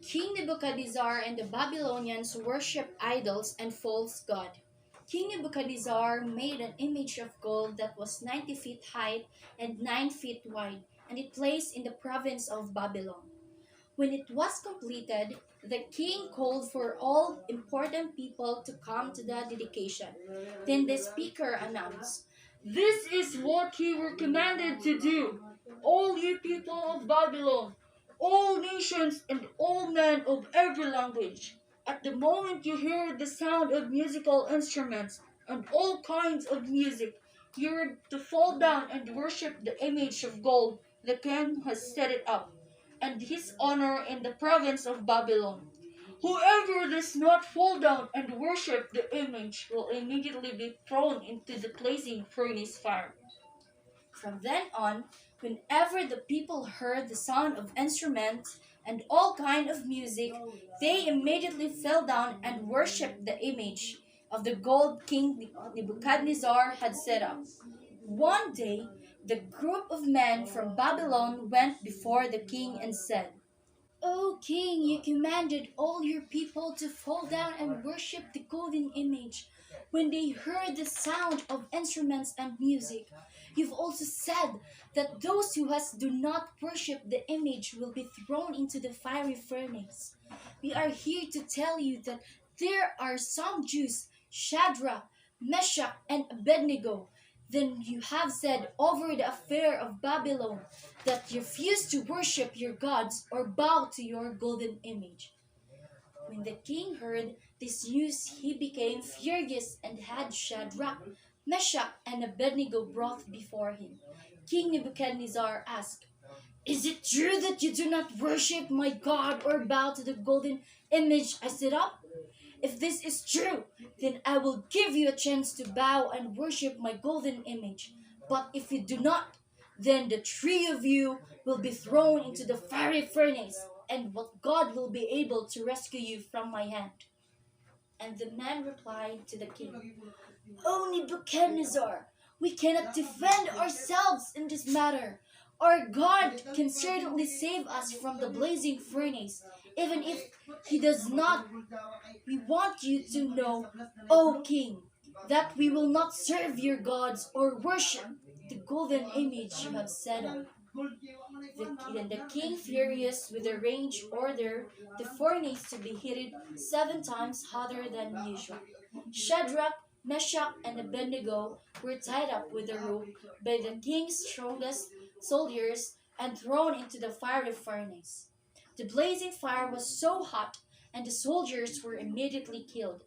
King Nebuchadnezzar and the Babylonians worshipped idols and false god. King Nebuchadnezzar made an image of gold that was 90 feet high and 9 feet wide, and it placed in the province of Babylon. When it was completed, the king called for all important people to come to the dedication. Then the speaker announced, "This is what you were commanded to do, all you people of Babylon, all nations and all men of every language. At the moment you hear the sound of musical instruments and all kinds of music, you are to fall down and worship the image of gold the king has set it up, and his honor in the province of Babylon. Whoever does not fall down and worship the image will immediately be thrown into the blazing furnace fire." From then on, whenever the people heard the sound of instruments and all kind of music, they immediately fell down and worshipped the image of the gold King Nebuchadnezzar had set up. One day, the group of men from Babylon went before the king and said, "O king, you commanded all your people to fall down and worship the golden image. When they heard the sound of instruments and music, you've also said that those who do not worship the image will be thrown into the fiery furnace. We are here to tell you that there are some Jews, Shadrach, Meshach, and Abednego. Then you have said over the affair of Babylon that you refuse to worship your gods or bow to your golden image." When the king heard this news, he became furious and had Shadrach, Meshach, and Abednego brought before him. King Nebuchadnezzar asked, "Is it true that you do not worship my God or bow to the golden image I set up? If this is true, then I will give you a chance to bow and worship my golden image. But if you do not, then the three of you will be thrown into the fiery furnace, and what God will be able to rescue you from my hand." And the man replied to the king, "O Nebuchadnezzar, we cannot defend ourselves in this matter. Our God can certainly save us from the blazing furnace, even if he does not. We want you to know, O king, that we will not serve your gods or worship the golden image you have set up." Then the king, furious with the rage, ordered the furnace to be heated 7 times hotter than usual. Shadrach, Meshach, and Abednego were tied up with a rope by the king's strongest soldiers and thrown into the fiery furnace. The blazing fire was so hot, and the soldiers were immediately killed.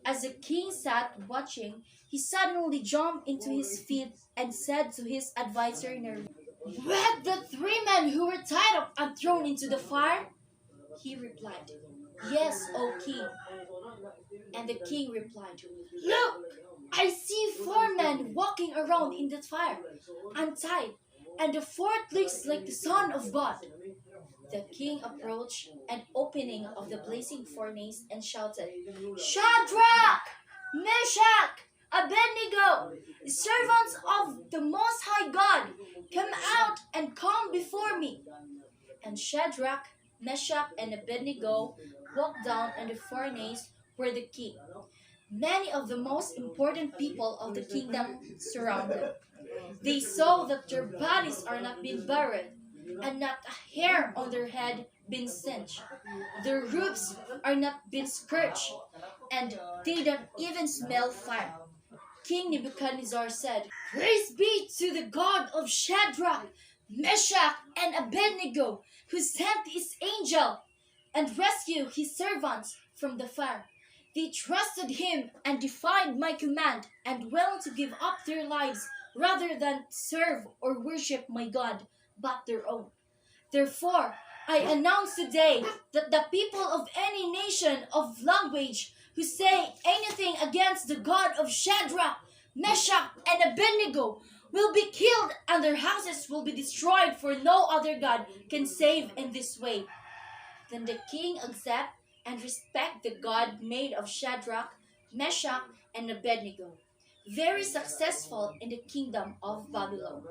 As the king sat watching, he suddenly jumped into his feet and said to his advisor nervously, "Were the 3 men who were tied up and thrown into the fire?" He replied, "Yes, O king." And the king replied, "Look, I see 4 men walking around in the fire, untied, and the fourth looks like the Son of God." The king approached an opening of the blazing furnace and shouted, "Shadrach, Meshach, Abednego, the servants of the Most High God, come out and come before me." And Shadrach, Meshach, and Abednego walked down, and the furnace were the king. Many of the most important people of the kingdom surrounded. They saw that their bodies are not being buried, and not a hair on their head been singed. Their roofs are not been scorched, and they don't even smell fire. King Nebuchadnezzar said, "Praise be to the God of Shadrach, Meshach, and Abednego, who sent his angel and rescued his servants from the fire. They trusted him and defied my command and willing to give up their lives rather than serve or worship my God, but their own. Therefore, I announce today that the people of any nation of language who say anything against the God of Shadrach, Meshach, and Abednego will be killed, and their houses will be destroyed, for no other God can save in this way." Then the king accept and respect the God made of Shadrach, Meshach, and Abednego, very successful in the kingdom of Babylon.